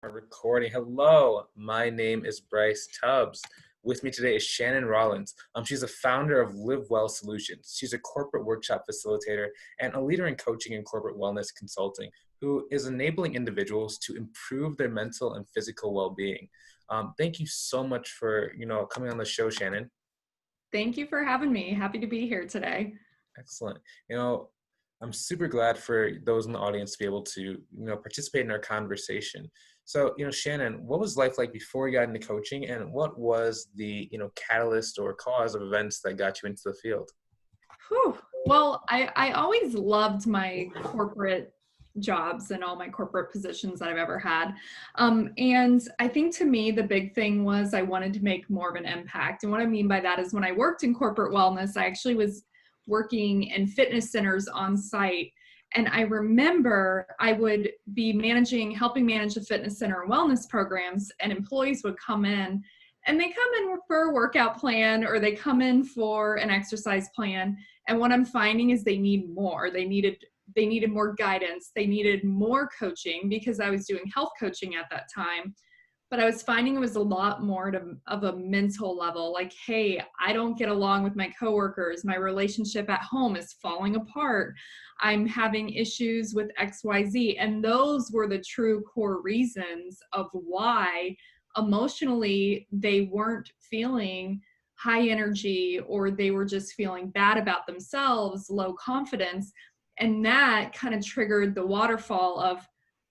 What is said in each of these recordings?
Our recording. Hello, my name is Bryce Tubbs. With me today is Shannon Rollins. She's a founder of Live Well Solutions. She's a corporate workshop facilitator and a leader in coaching and corporate wellness consulting who is enabling individuals to improve their mental and physical well-being. Thank you so much for coming on the show, Shannon. Thank you for having me. Happy to be here today. Excellent. I'm super glad for those in the audience to be able to, participate in our conversation. So, Shannon, what was life like before you got into coaching, and what was the, catalyst or cause of events that got you into the field? Whew. Well, I always loved my corporate jobs and all my corporate positions that I've ever had. And I think to me, the big thing was I wanted to make more of an impact. And what I mean by that is when I worked in corporate wellness, I actually was working in fitness centers on site. And I remember I would be helping manage the fitness center and wellness programs, and employees would come in and they come in for a workout plan or they come in for an exercise plan. And what I'm finding is they need more. They needed more guidance. They needed more coaching because I was doing health coaching at that time. But I was finding it was a lot more of a mental level. Like, hey, I don't get along with my coworkers. My relationship at home is falling apart. I'm having issues with XYZ. And those were the true core reasons of why emotionally they weren't feeling high energy, or they were just feeling bad about themselves, low confidence. And that kind of triggered the waterfall of,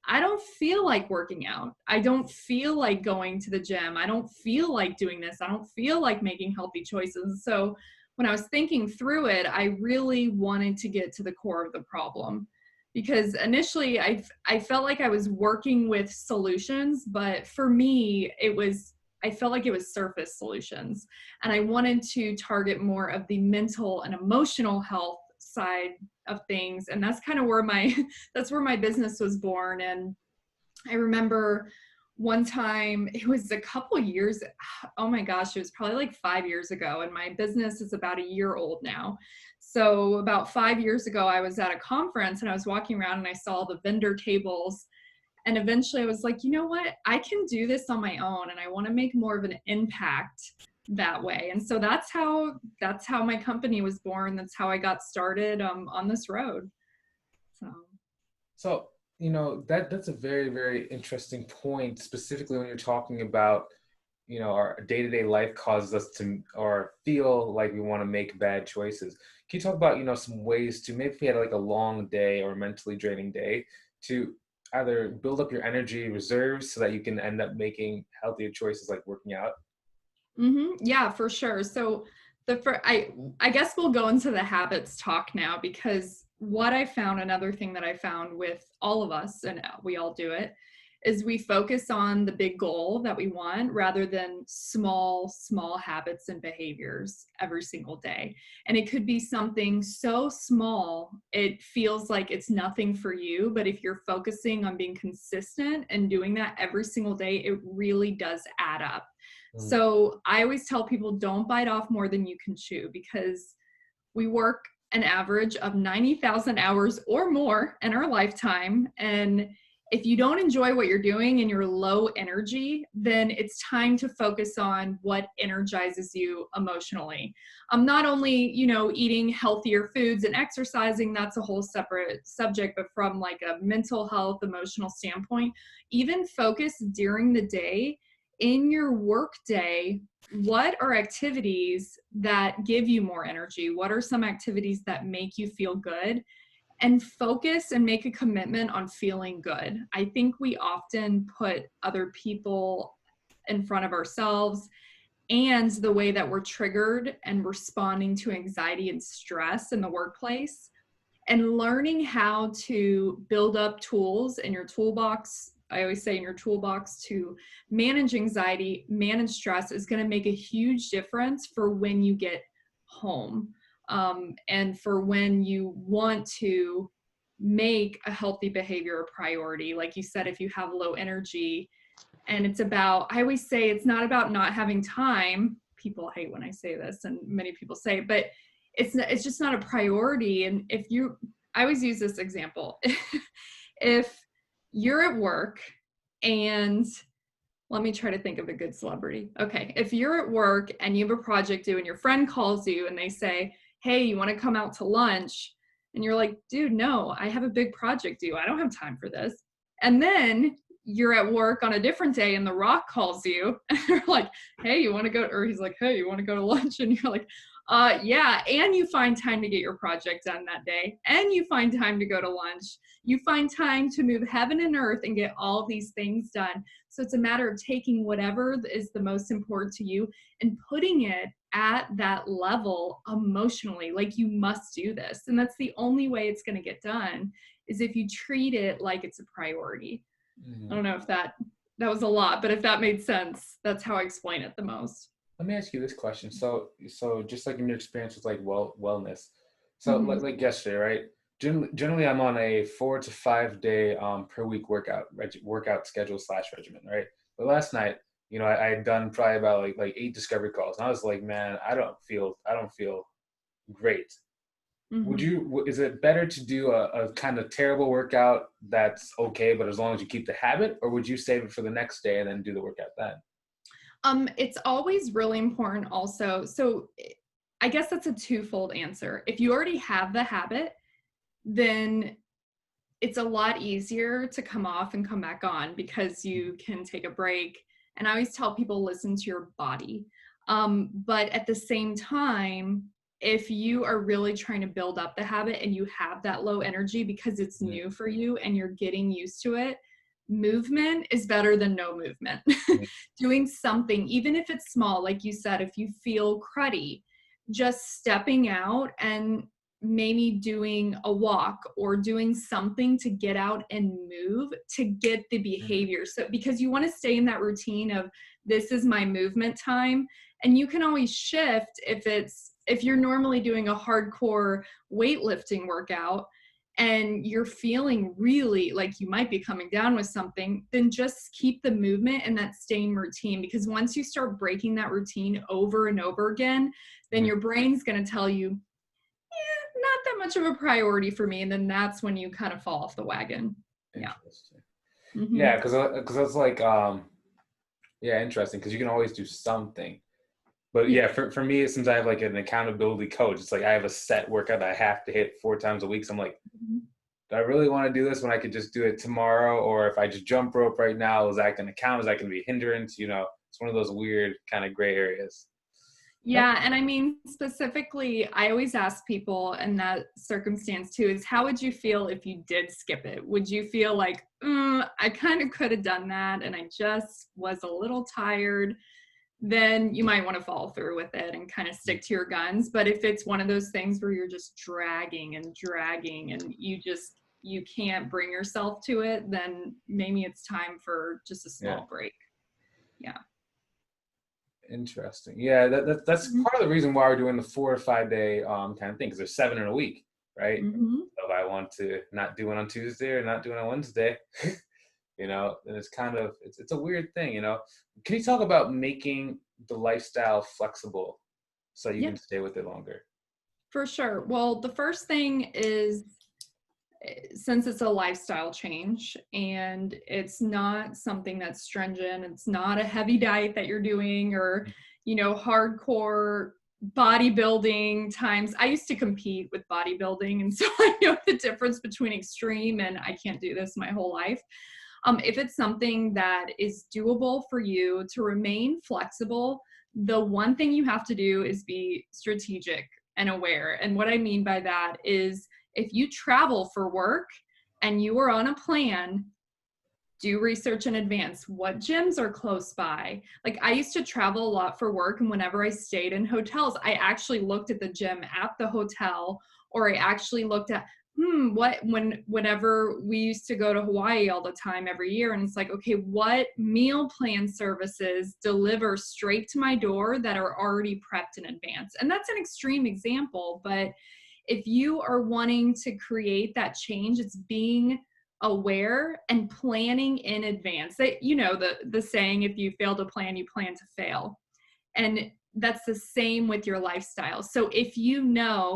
I don't feel like working out. I don't feel like going to the gym. I don't feel like doing this. I don't feel like making healthy choices. So when I was thinking through it, I really wanted to get to the core of the problem, because initially I felt like I was working with solutions, but for me, I felt like it was surface solutions. And I wanted to target more of the mental and emotional health side of things. And that's kind of where that's where my business was born. And I remember one time, it was a couple years, oh my gosh, it was probably like 5 years ago. And my business is about a year old now. So about 5 years ago, I was at a conference and I was walking around and I saw the vendor tables. And eventually I was like, you know what, I can do this on my own, and I want to make more of an impact that way. And so that's how my company was born. That's how I got started on this road. So That's a very, very interesting point, specifically when you're talking about, our day-to-day life causes us to or feel like we want to make bad choices. Can you talk about, some ways to, maybe if you had like a long day or a mentally draining day, to either build up your energy reserves so that you can end up making healthier choices like working out? Yeah, for sure. So I guess we'll go into the habits talk now, because another thing that I found with all of us, and we all do it, is we focus on the big goal that we want rather than small habits and behaviors every single day. And it could be something so small, it feels like it's nothing for you. But if you're focusing on being consistent and doing that every single day, it really does add up. So I always tell people, don't bite off more than you can chew, because we work an average of 90,000 hours or more in our lifetime. And if you don't enjoy what you're doing and you're low energy, then it's time to focus on what energizes you emotionally. Not only, eating healthier foods and exercising, that's a whole separate subject, but from like a mental health, emotional standpoint, even focus during the day in your work day. What are activities that give you more energy? What are some activities that make you feel good? And focus and make a commitment on feeling good. I think we often put other people in front of ourselves, and the way that we're triggered and responding to anxiety and stress in the workplace, and learning how to build up tools in your toolbox. I always say in your toolbox to manage anxiety, manage stress, is going to make a huge difference for when you get home. And for when you want to make a healthy behavior a priority. Like you said, if you have low energy, and I always say it's not about not having time. People hate when I say this, and many people say it, but it's just not a priority. And I always use this example. If you're at work And let me try to think of a good celebrity. Okay, if you're at work and you have a project due and your friend calls you and they say, hey, you want to come out to lunch? And you're like, dude, no, I have a big project due. I don't have time for this. And then you're at work on a different day and The Rock calls you and you're like, hey, you want to go? Or he's like, hey, you want to go to lunch? And you're like, yeah. And you find time to get your project done that day. And you find time to go to lunch. You find time to move heaven and earth and get all of these things done. So it's a matter of taking whatever is the most important to you and putting it at that level emotionally, like you must do this. And that's the only way it's going to get done is if you treat it like it's a priority. I don't know if that was a lot, but if that made sense, that's how I explain it the most. Let me ask you this question. So just like in your experience with like wellness, so like yesterday, right? Generally, I'm on a 4 to 5 day per week workout schedule / regimen, right? But last night, I had done probably about like 8 discovery calls, and I was like, man, I don't feel great. Is it better to do a kind of terrible workout that's okay, but as long as you keep the habit, or would you save it for the next day and then do the workout then? It's always really important also. So I guess that's a twofold answer. If you already have the habit, then it's a lot easier to come off and come back on because you can take a break. And I always tell people, listen to your body. But at the same time, if you are really trying to build up the habit and you have that low energy because it's new for you and you're getting used to it, movement is better than no movement. Doing something, even if it's small, like you said, if you feel cruddy, just stepping out and maybe doing a walk or doing something to get out and move to get the behavior. So because you want to stay in that routine of this is my movement time, and you can always shift if you're normally doing a hardcore weightlifting workout and you're feeling really like you might be coming down with something, then just keep the movement and that same routine. Because once you start breaking that routine over and over again, then your brain's going to tell you, not that much of a priority for me. And then that's when you kind of fall off the wagon. Yeah. Yeah. Because it's like, interesting. Because you can always do something. But yeah, for me, since I have like an accountability coach, it's like I have a set workout that I have to hit 4 times a week. So I'm like, do I really want to do this when I could just do it tomorrow? Or if I just jump rope right now, is that going to count? Is that going to be a hindrance? It's one of those weird kind of gray areas. Yeah. And I mean, specifically, I always ask people in that circumstance too, is how would you feel if you did skip it? Would you feel like, I kind of could have done that and I just was a little tired? Then you might want to follow through with it and kind of stick to your guns. But if it's one of those things where you're just dragging and you can't bring yourself to it, then maybe it's time for just a small break. Yeah. Interesting. Yeah, that's part of the reason why we're doing the 4 to 5 day kind of thing, because there's 7 in a week, right? So if I want to not do it on Tuesday or not do it on Wednesday, and it's kind of it's a weird thing. Can you talk about making the lifestyle flexible so you can stay with it longer? For sure. Well, the first thing is, since it's a lifestyle change and it's not something that's stringent, it's not a heavy diet that you're doing or, hardcore bodybuilding times. I used to compete with bodybuilding, and so I know the difference between extreme and I can't do this my whole life. If it's something that is doable for you to remain flexible, the one thing you have to do is be strategic and aware. And what I mean by that is if you travel for work and you are on a plan, do research in advance. What gyms are close by? Like I used to travel a lot for work, and whenever I stayed in hotels, I actually looked at the gym at the hotel, or I actually looked at whenever we used to go to Hawaii all the time every year, and it's like, okay, what meal plan services deliver straight to my door that are already prepped in advance? And that's an extreme example, but if you are wanting to create that change, it's being aware and planning in advance. That, the saying, if you fail to plan, you plan to fail. And that's the same with your lifestyle. So if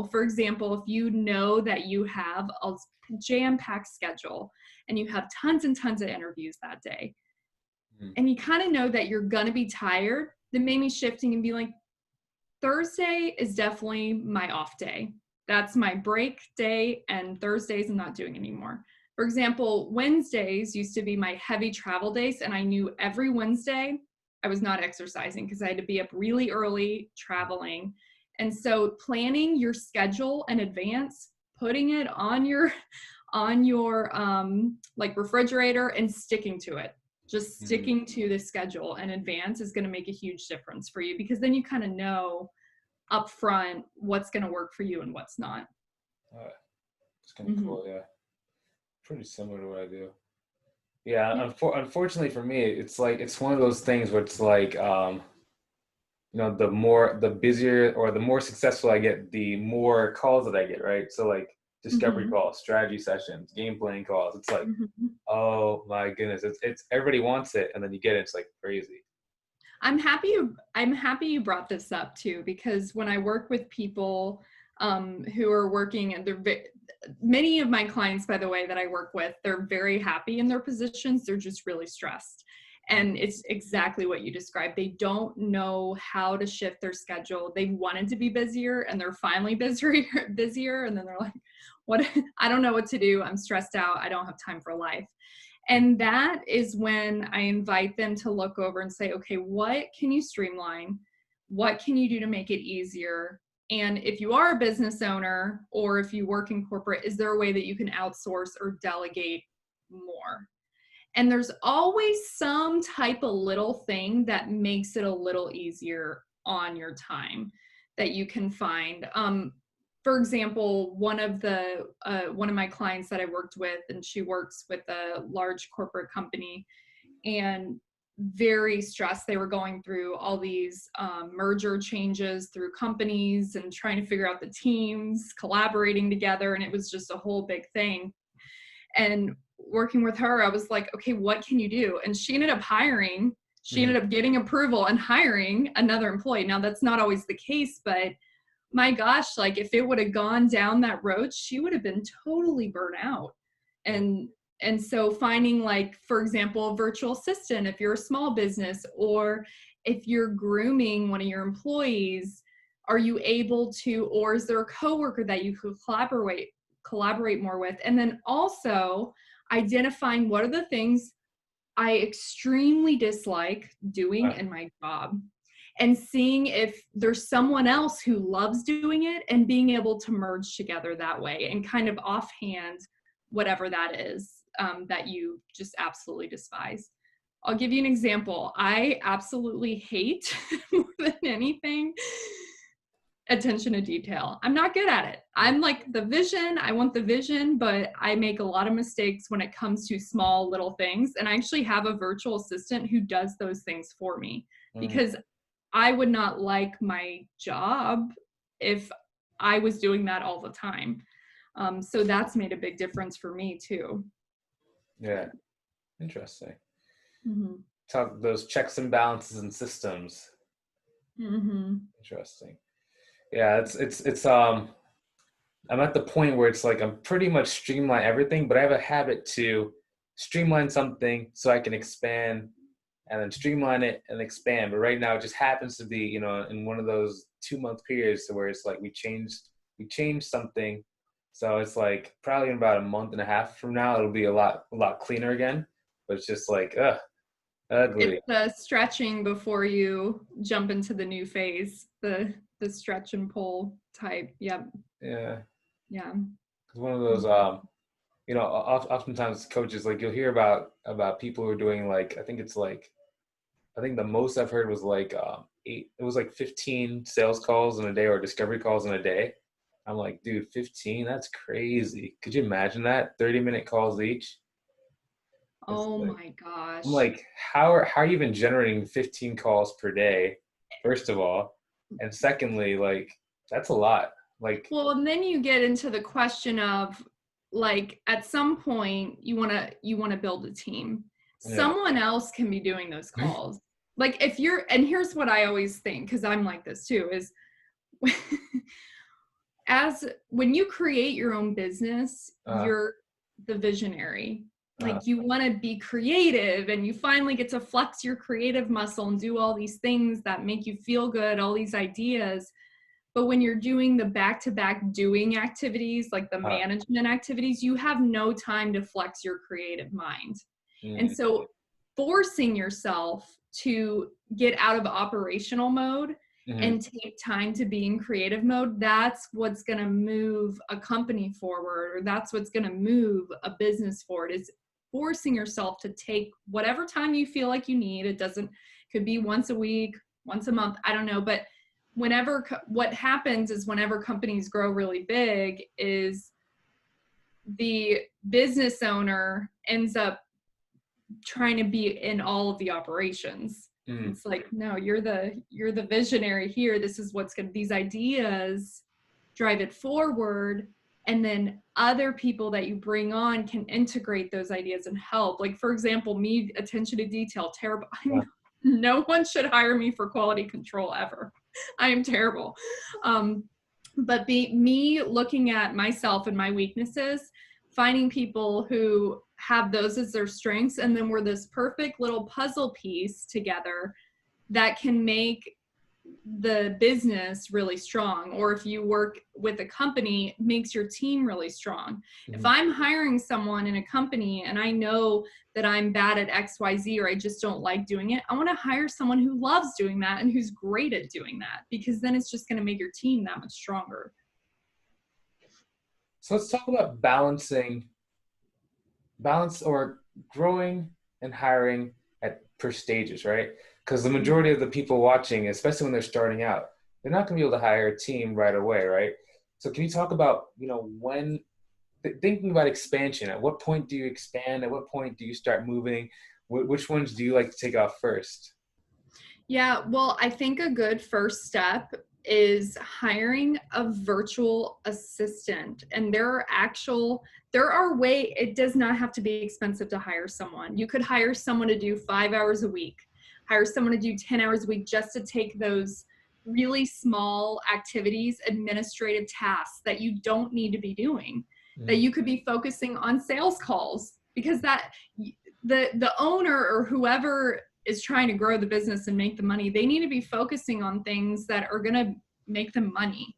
for example, if you know that you have a jam-packed schedule and you have tons and tons of interviews that day, and you kind of know that you're going to be tired, that made me shifting and be like, Thursday is definitely my off day. That's my break day, and Thursdays I'm not doing anymore. For example, Wednesdays used to be my heavy travel days, and I knew every Wednesday I was not exercising because I had to be up really early traveling. And so planning your schedule in advance, putting it on your like refrigerator and sticking to it. Just sticking to the schedule in advance is going to make a huge difference for you, because then you kind of know up front what's going to work for you and what's not. It's kind of cool. Yeah. Pretty similar to what I do. Yeah. Unfortunately for me, it's like, it's one of those things where it's like, the busier or the more successful I get, the more calls that I get, right? So like discovery calls, strategy sessions, game playing calls. It's like, oh my goodness, it's everybody wants it, and then you get it, it's like crazy. I'm happy you brought this up too, because when I work with people who are working, and many of my clients, by the way, that I work with, they're very happy in their positions. They're just really stressed. And it's exactly what you described. They don't know how to shift their schedule. They wanted to be busier, and they're finally busier. And then they're like, what? I don't know what to do. I'm stressed out. I don't have time for life. And that is when I invite them to look over and say, okay, what can you streamline? What can you do to make it easier? And if you are a business owner, or if you work in corporate, is there a way that you can outsource or delegate more? And there's always some type of little thing that makes it a little easier on your time that you can find. For example, one of my clients that I worked with, and she works with a large corporate company, and very stressed. They were going through all these merger changes through companies and trying to figure out the teams collaborating together, and it was just a whole big thing. And working with her, I was like, okay, what can you do? And she ended up getting approval and hiring another employee. Now that's not always the case, but my gosh, like if it would have gone down that road, she would have been totally burnt out. And so finding, like, for example, a virtual assistant, if you're a small business, or if you're grooming one of your employees, are you able to, or is there a coworker that you could collaborate more with? And then also identifying what are the things I extremely dislike doing in my job, and seeing if there's someone else who loves doing it, and being able to merge together that way, and kind of offhand whatever that is that you just absolutely despise. I'll give you an example. I absolutely hate more than anything attention to detail. I'm not good at it. I'm like I want the vision, but I make a lot of mistakes when it comes to small little things. And I actually have a virtual assistant who does those things for me, because I would not like my job if I was doing that all the time. So that's made a big difference for me too. Yeah. Interesting. Talk those checks and balances and systems. Interesting. Yeah, it's I'm at the point where it's like I'm pretty much streamline everything, but I have a habit to streamline something so I can expand, and then streamline it and expand. But right now it just happens to be, in one of those 2-month periods where it's like we changed something. So it's like probably in about a month and a half from now, it'll be a lot cleaner again. But it's just like, ugly. It's the stretching before you jump into the new phase, the stretch and pull type. Yep. Yeah. Yeah. It's one of those, oftentimes coaches, like you'll hear about people who are doing like, I think the most I've heard was like 15 sales calls in a day, or discovery calls in a day. I'm like, dude, 15? That's crazy. Could you imagine that? 30-minute calls each? Oh my gosh. I'm like, how are you even generating 15 calls per day, first of all? And secondly, like, that's a lot. Like, well, and then you get into the question of, like, at some point you want to build a team. Yeah. Someone else can be doing those calls. Like and here's what I always think, because I'm like this too, is when you create your own business, you're the visionary. Like you want to be creative and you finally get to flex your creative muscle and do all these things that make you feel good, all these ideas. But when you're doing the back-to-back doing activities, like the management activities, you have no time to flex your creative mind. And so forcing yourself to get out of operational mode and take time to be in creative mode, that's what's going to move a company forward, or that's what's going to move a business forward, is forcing yourself to take whatever time you feel like you need. Could be once a week, once a month, I don't know. But what happens is whenever companies grow really big is the business owner ends up trying to be in all of the operations. It's like, no, you're the visionary here. This is these ideas drive it forward. And then other people that you bring on can integrate those ideas and help. Like, for example, me, attention to detail, terrible. No one should hire me for quality control ever. I am terrible. But me looking at myself and my weaknesses, finding people who have those as their strengths, and then we're this perfect little puzzle piece together that can make the business really strong. Or if you work with a company, makes your team really strong. If I'm hiring someone in a company and I know that I'm bad at XYZ, or I just don't like doing it, I want to hire someone who loves doing that and who's great at doing that, because then it's just going to make your team that much stronger. So let's talk about balance or growing and hiring per stages, right? Because the majority of the people watching, especially when they're starting out, they're not going to be able to hire a team right away, right? So can you talk about, when thinking about expansion, at what point do you expand? At what point do you start moving? Which ones do you like to take off first? Yeah, well, I think a good first step is hiring a virtual assistant. And it does not have to be expensive to hire someone. You could hire someone to do 5 hours a week, hire someone to do 10 hours a week, just to take those really small activities, administrative tasks that you don't need to be doing, that you could be focusing on sales calls, because that the owner or whoever is trying to grow the business and make the money, they need to be focusing on things that are going to make them money.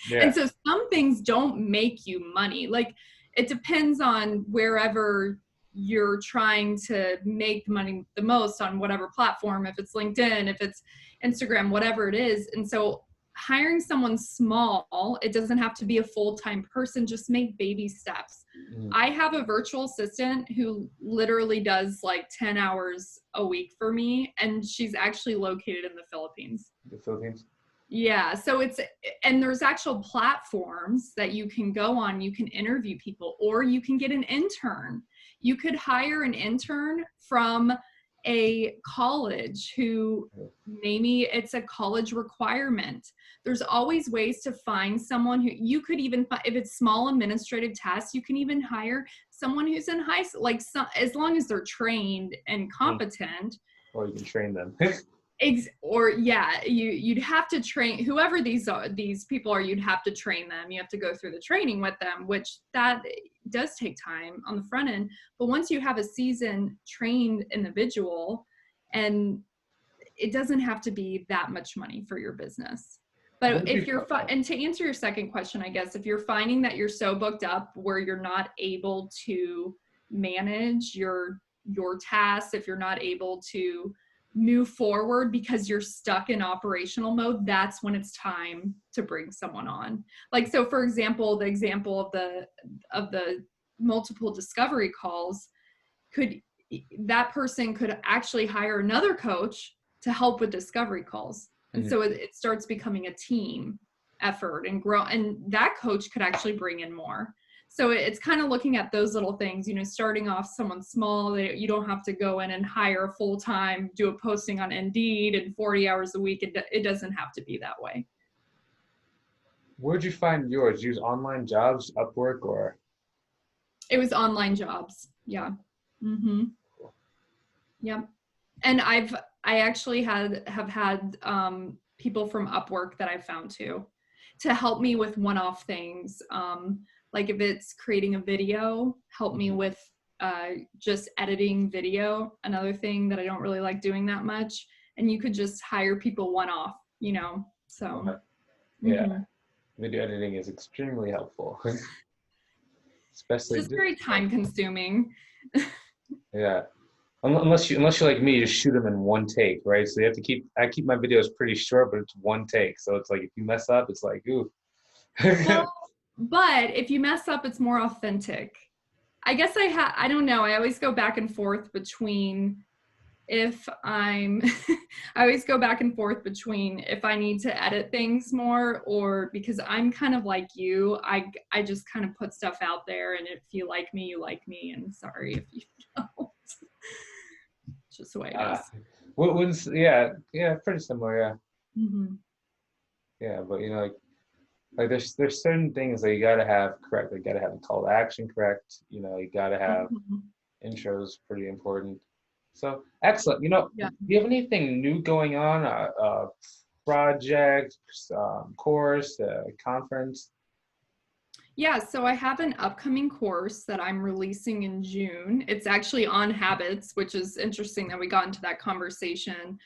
Yeah. And so some things don't make you money. Like, it depends on wherever you're trying to make money the most, on whatever platform, if it's LinkedIn, if it's Instagram, whatever it is. And so hiring someone small, it doesn't have to be a full-time person, just make baby steps. I have a virtual assistant who literally does like 10 hours a week for me, and she's actually located in the Philippines. The Philippines? Yeah, so and there's actual platforms that you can go on, you can interview people, or you can get an intern. You could hire an intern from a college who maybe it's a college requirement. There's always ways to find someone who you could even, if it's small administrative tasks, you can even hire someone who's in high school, as long as they're trained and competent. Or you can train them. You'd have to train whoever these people are. You'd have to train them. You have to go through the training with them, which that does take time on the front end. But once you have a seasoned, trained individual, and it doesn't have to be that much money for your business. But if you're, and to answer your second question, I guess, if you're finding that you're so booked up where you're not able to manage your tasks, if you're not able to move forward because you're stuck in operational mode, that's when it's time to bring someone on. Like, so for example, the example of the multiple discovery calls, that person could actually hire another coach to help with discovery calls. And so it starts becoming a team effort and grow, and that coach could actually bring in more. So it's kind of looking at those little things, starting off someone small. You don't have to go in and hire full-time, do a posting on Indeed and 40 hours a week. It doesn't have to be that way. Where'd you find yours? Use online jobs, Upwork, or? It was online jobs. Yeah. Mm-hmm. Yeah. And I actually have had people from Upwork that I found too, to help me with one-off things. Like if it's creating a video, help me with just editing video, another thing that I don't really like doing that much. And you could just hire people one-off, you know, so. Yeah, Mhm. video editing is extremely helpful. It's Especially, just very time consuming. yeah. Unless you're like me, you just shoot them in one take, right? So you have to I keep my videos pretty short, but it's one take. So it's like if you mess up, it's like, ooh. Well, but if you mess up, it's more authentic. I guess I don't know. I always go back and forth between if I'm, I always go back and forth between if I need to edit things more, or because I'm kind of like you, I just kind of put stuff out there, and if you like me, you like me, and sorry if you don't. It's just the way it is. Yeah, pretty similar, yeah. Mm-hmm. Yeah, but like there's certain things that you gotta have correct. You gotta have the call to action correct. You gotta have Mm-hmm. intros pretty important. So excellent. Yeah. Do you have anything new going on? Project, course, conference? Yeah, so I have an upcoming course that I'm releasing in June. It's actually on habits, which is interesting that we got into that conversation.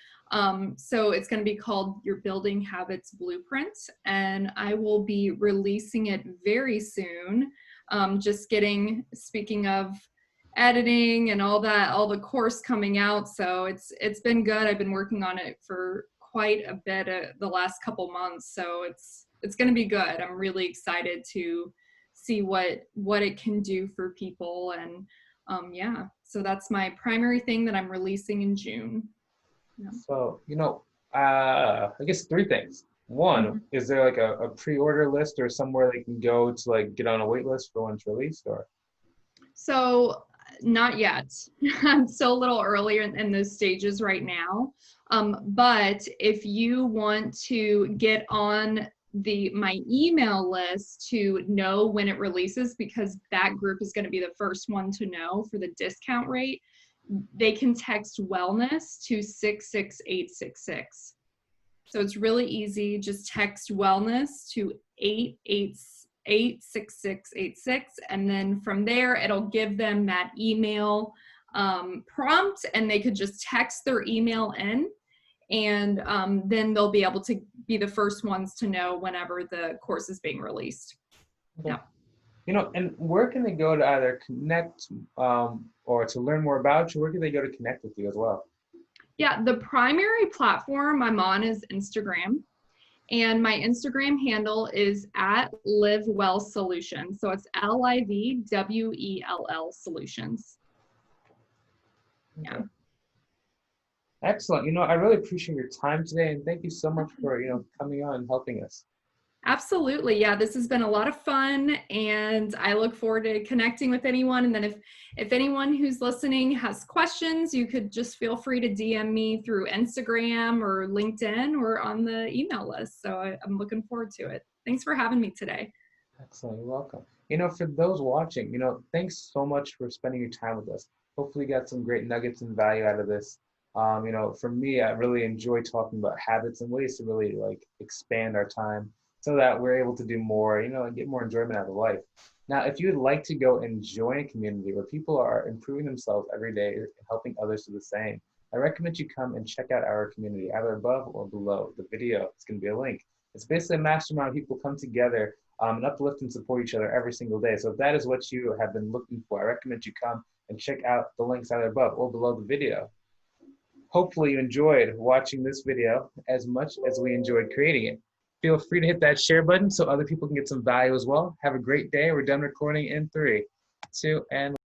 So it's going to be called Your Building Habits Blueprint, and I will be releasing it very soon. Speaking of editing and all that, all the course coming out. So it's been good. I've been working on it for quite a bit the last couple months. So it's going to be good. I'm really excited to see what it can do for people. And yeah, so that's my primary thing that I'm releasing in June. Yeah. So, I guess three things. One, Mhm. is there like a pre-order list or somewhere they can go to like get on a wait list for when it's released, or? So not yet. I'm still a little earlier in those stages right now. But if you want to get on my email list to know when it releases, because that group is going to be the first one to know for the discount rate, they can text wellness to 66866. So it's really easy. Just text wellness to 86686, and then from there it'll give them that email prompt, and they could just text their email in, and then they'll be able to be the first ones to know whenever the course is being released. Okay. Yeah. And where can they go to either connect or to learn more about you? Where can they go to connect with you as well? Yeah, the primary platform I'm on is Instagram. And my Instagram handle is at Live Well Solutions. So it's LIVWELL Solutions. Yeah. Okay. Excellent. I really appreciate your time today, and thank you so much for, coming on and helping us. Absolutely. Yeah, this has been a lot of fun, and I look forward to connecting with anyone. And then if anyone who's listening has questions, you could just feel free to DM me through Instagram or LinkedIn or on the email list. So I'm looking forward to it. Thanks for having me today. Excellent. You're welcome. For those watching, thanks so much for spending your time with us. Hopefully you got some great nuggets and value out of this. For me, I really enjoy talking about habits and ways to really like expand our time so that we're able to do more, and get more enjoyment out of life. Now, if you would like to go and join a community where people are improving themselves every day and helping others do the same, I recommend you come and check out our community, either above or below the video. It's going to be a link. It's basically a mastermind of people come together and uplift and support each other every single day. So if that is what you have been looking for, I recommend you come and check out the links either above or below the video. Hopefully you enjoyed watching this video as much as we enjoyed creating it. Feel free to hit that share button so other people can get some value as well. Have a great day. We're done recording in 3, 2, and